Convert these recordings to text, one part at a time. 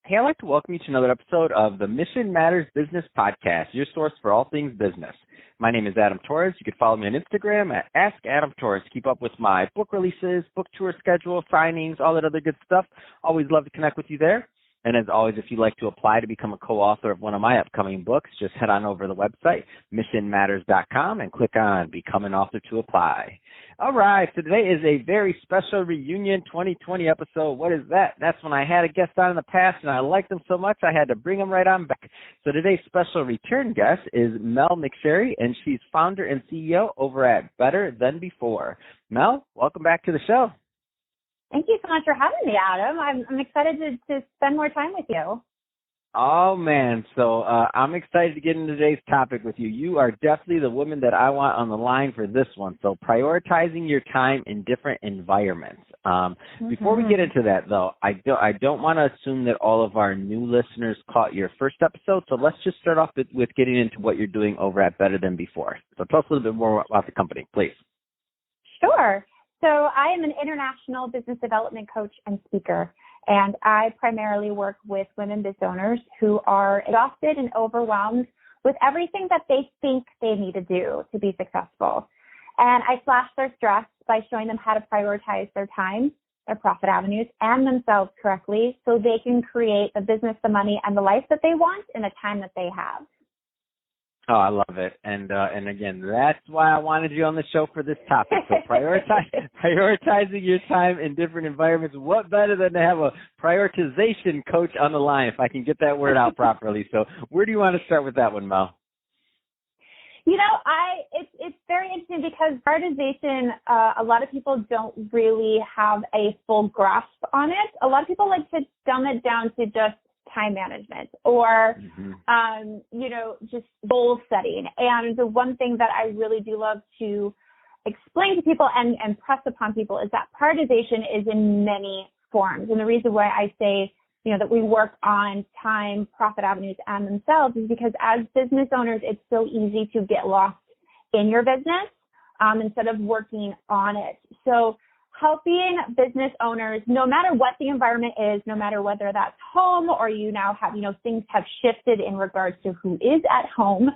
Hey, I'd like to welcome you to another episode of the Mission Matters Business Podcast, your source for all things business. My name is Adam Torres. You can follow me on Instagram at AskAdamTorres. Keep up with my book releases, book tour schedule, signings, all that other good stuff. Always love to connect with you there. And as always, if you'd like to apply to become a co-author of one of my upcoming books, just head on over to the website, missionmatters.com, and click on Become an Author to apply. All right, so today is a very special reunion 2020 episode. What is that? That's when I had a guest on in the past, and I liked them so much I had to bring them right on back. So today's special return guest is Mel McSherry, and she's founder and CEO over at Better Than Before. Mel, welcome back to the show. Thank you so much for having me, Adam. I'm excited to spend more time with you. Oh, man. So I'm excited to get into today's topic with you. You are definitely the woman that I want on the line for this one. So prioritizing your time in different environments. Before we get into that, though, I don't want to assume that all of our new listeners caught your first episode. So let's just start off with getting into what you're doing over at Better Than Before. So tell us a little bit more about the company, please. Sure. So I am an international business development coach and speaker, and I primarily work with women business owners who are exhausted and overwhelmed with everything that they think they need to do to be successful. And I slash their stress by showing them how to prioritize their time, their profit avenues, and themselves correctly so they can create the business, the money, and the life that they want in the time that they have. Oh, I love it. And again, that's why I wanted you on the show for this topic. So prioritizing your time in different environments. What better than to have a prioritization coach on the line, if I can get that word out properly. So where do you want to start with that one, Mel? You know, it's very interesting because prioritization, a lot of people don't really have a full grasp on it. A lot of people like to dumb it down to just time management or, just goal setting. And the one thing that I really do love to explain to people and press upon people is that prioritization is in many forms. And the reason why I say, that we work on time, profit avenues, and themselves is because as business owners, it's so easy to get lost in your business instead of working on it. So helping business owners, no matter what the environment is, no matter whether that's home or you now have, things have shifted in regards to who is at home,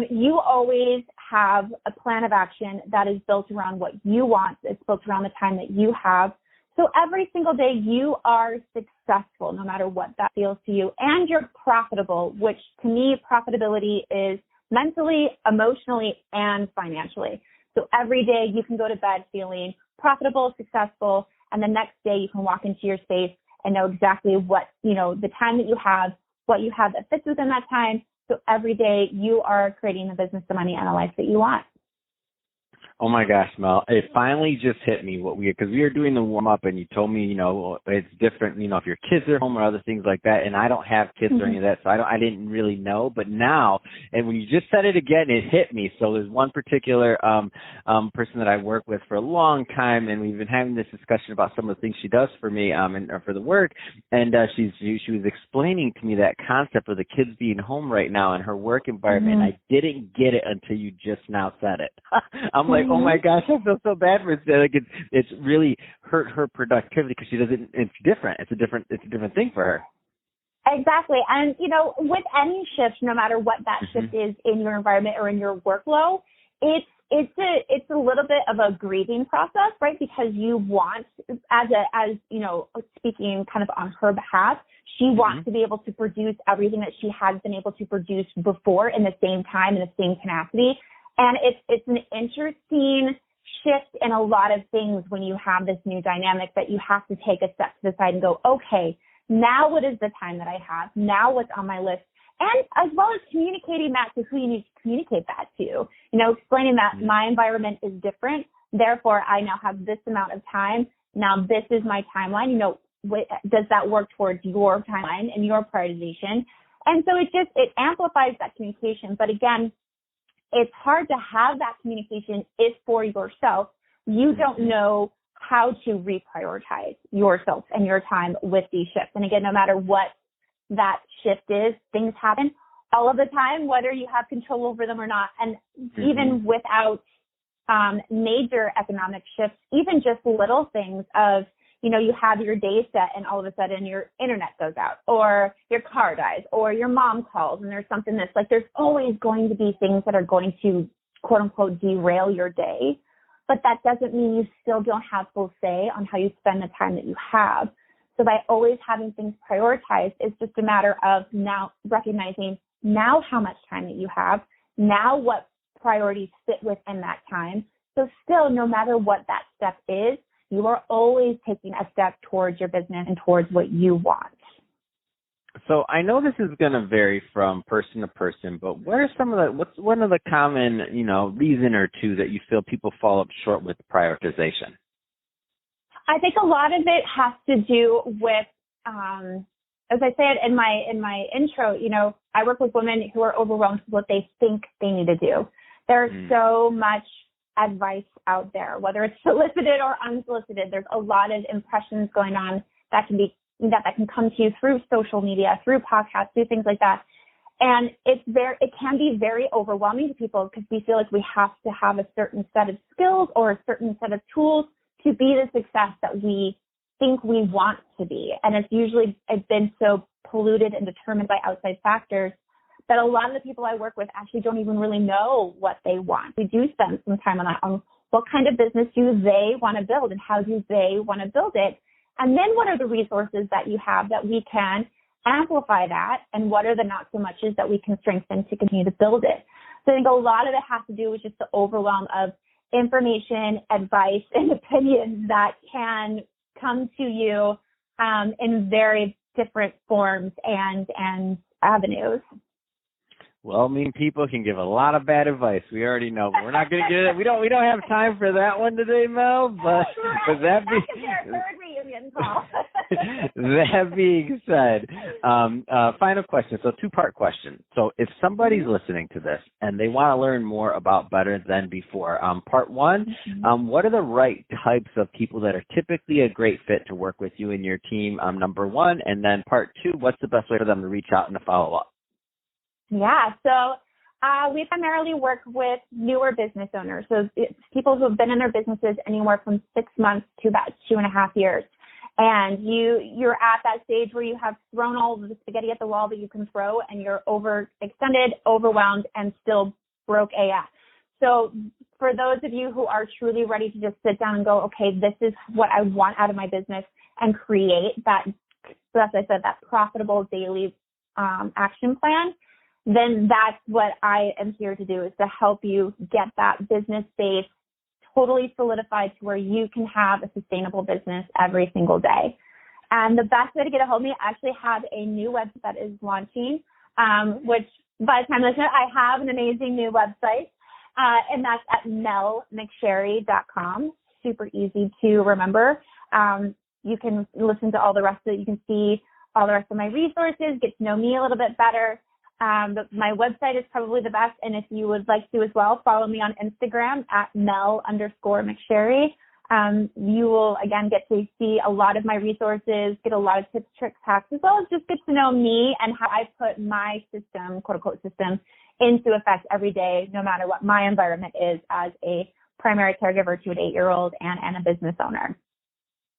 you always have a plan of action that is built around what you want. It's built around the time that you have. So every single day you are successful, no matter what that feels to you, and you're profitable, which to me, profitability is mentally, emotionally, and financially. So every day you can go to bed feeling profitable, successful, and the next day you can walk into your space and know exactly what, the time that you have, what you have that fits within that time. So every day you are creating the business, the money, and the life that you want. Oh my gosh, Mel, it finally just hit me because we were doing the warm up and you told me, it's different, if your kids are home or other things like that. And I don't have kids or any of that, so I didn't really know. But now, and when you just said it again, it hit me. So there's one particular person that I work with for a long time, and we've been having this discussion about some of the things she does for me and for the work. And she was explaining to me that concept of the kids being home right now in her work environment. And I didn't get it until you just now said it. I'm like, oh my gosh, I feel so bad for it. Like it's really hurt her productivity because she doesn't. It's different. It's a different thing for her. Exactly, and with any shift, no matter what that shift is in your environment or in your workflow, it's a little bit of a grieving process, right? Because you want, as speaking kind of on her behalf, she wants to be able to produce everything that she has been able to produce before in the same time, in the same tenacity. And it's an interesting shift in a lot of things when you have this new dynamic that you have to take a step to the side and go, okay, now what is the time that I have? Now what's on my list? And as well as communicating that to who you need to communicate that to, explaining that my environment is different. Therefore, I now have this amount of time. Now this is my timeline. Does that work towards your timeline and your prioritization? And so it amplifies that communication. But again, it's hard to have that communication if for yourself you don't know how to reprioritize yourself and your time with these shifts. And again, no matter what that shift is, things happen all of the time, whether you have control over them or not. And even without major economic shifts, even just little things of, you have your day set and all of a sudden your internet goes out or your car dies or your mom calls and there's something that's like, there's always going to be things that are going to quote unquote derail your day. But that doesn't mean you still don't have full say on how you spend the time that you have. So by always having things prioritized, it's just a matter of now recognizing now how much time that you have, now what priorities fit within that time. So still, no matter what that step is, you are always taking a step towards your business and towards what you want. So I know this is going to vary from person to person, but what's one of the common, reason or two that you feel people fall up short with prioritization? I think a lot of it has to do with, as I said in my intro, I work with women who are overwhelmed with what they think they need to do. There's so much advice out there, whether it's solicited or unsolicited. There's a lot of impressions going on that can come to you through social media, through podcasts, through things like that. And it can be very overwhelming to people because we feel like we have to have a certain set of skills or a certain set of tools to be the success that we think we want to be. And it's been so polluted and determined by outside factors that a lot of the people I work with actually don't even really know what they want. We do spend some time on what kind of business do they want to build and how do they want to build it. And then what are the resources that you have that we can amplify that, and what are the not so muches that we can strengthen to continue to build it. So I think a lot of it has to do with just the overwhelm of information, advice, and opinions that can come to you in very different forms and avenues. Well, mean people can give a lot of bad advice. We already know, but we're not going to get it. We don't have time for that one today, Mel. But that being said, final question. So 2-part question. So if somebody's listening to this and they want to learn more about Better Than Before, part 1, what are the right types of people that are typically a great fit to work with you and your team? Number 1, and then part 2, what's the best way for them to reach out and to follow up? Yeah, so we primarily work with newer business owners, so it's people who have been in their businesses anywhere from 6 months to about 2.5 years. And you're at that stage where you have thrown all of the spaghetti at the wall that you can throw, and you're overextended, overwhelmed, and still broke AF. So for those of you who are truly ready to just sit down and go, okay, this is what I want out of my business, and create that, so as I said, that profitable daily action plan, then that's what I am here to do, is to help you get that business base totally solidified to where you can have a sustainable business every single day. And the best way to get a hold of me, I actually have a new website that is launching, which by the time I listen, I have an amazing new website, and that's at melmcsherry.com. Super easy to remember. You can listen to all the rest of it. You can see all the rest of my resources, get to know me a little bit better. But my website is probably the best. And if you would like to as well, follow me on Instagram at Mel_McSherry. You will, again, get to see a lot of my resources, get a lot of tips, tricks, hacks, as well as just get to know me and how I put my system, quote unquote system, into effect every day, no matter what my environment is as a primary caregiver to an 8-year-old and a business owner.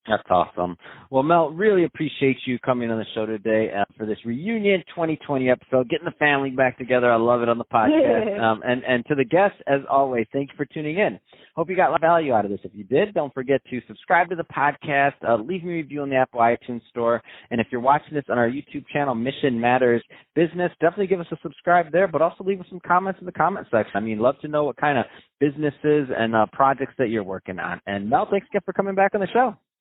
That's awesome. Well, Mel, really appreciate you coming on the show today for this reunion 2020 episode, getting the family back together. I love it on the podcast. And to the guests, as always, thank you for tuning in. Hope you got a lot of value out of this. If you did, don't forget to subscribe to the podcast, leave me a review on the Apple iTunes Store. And if you're watching this on our YouTube channel, Mission Matters Business, definitely give us a subscribe there, but also leave us some comments in the comment section. I mean, love to know what kind of businesses and projects that you're working on. And Mel, thanks again for coming back on the show.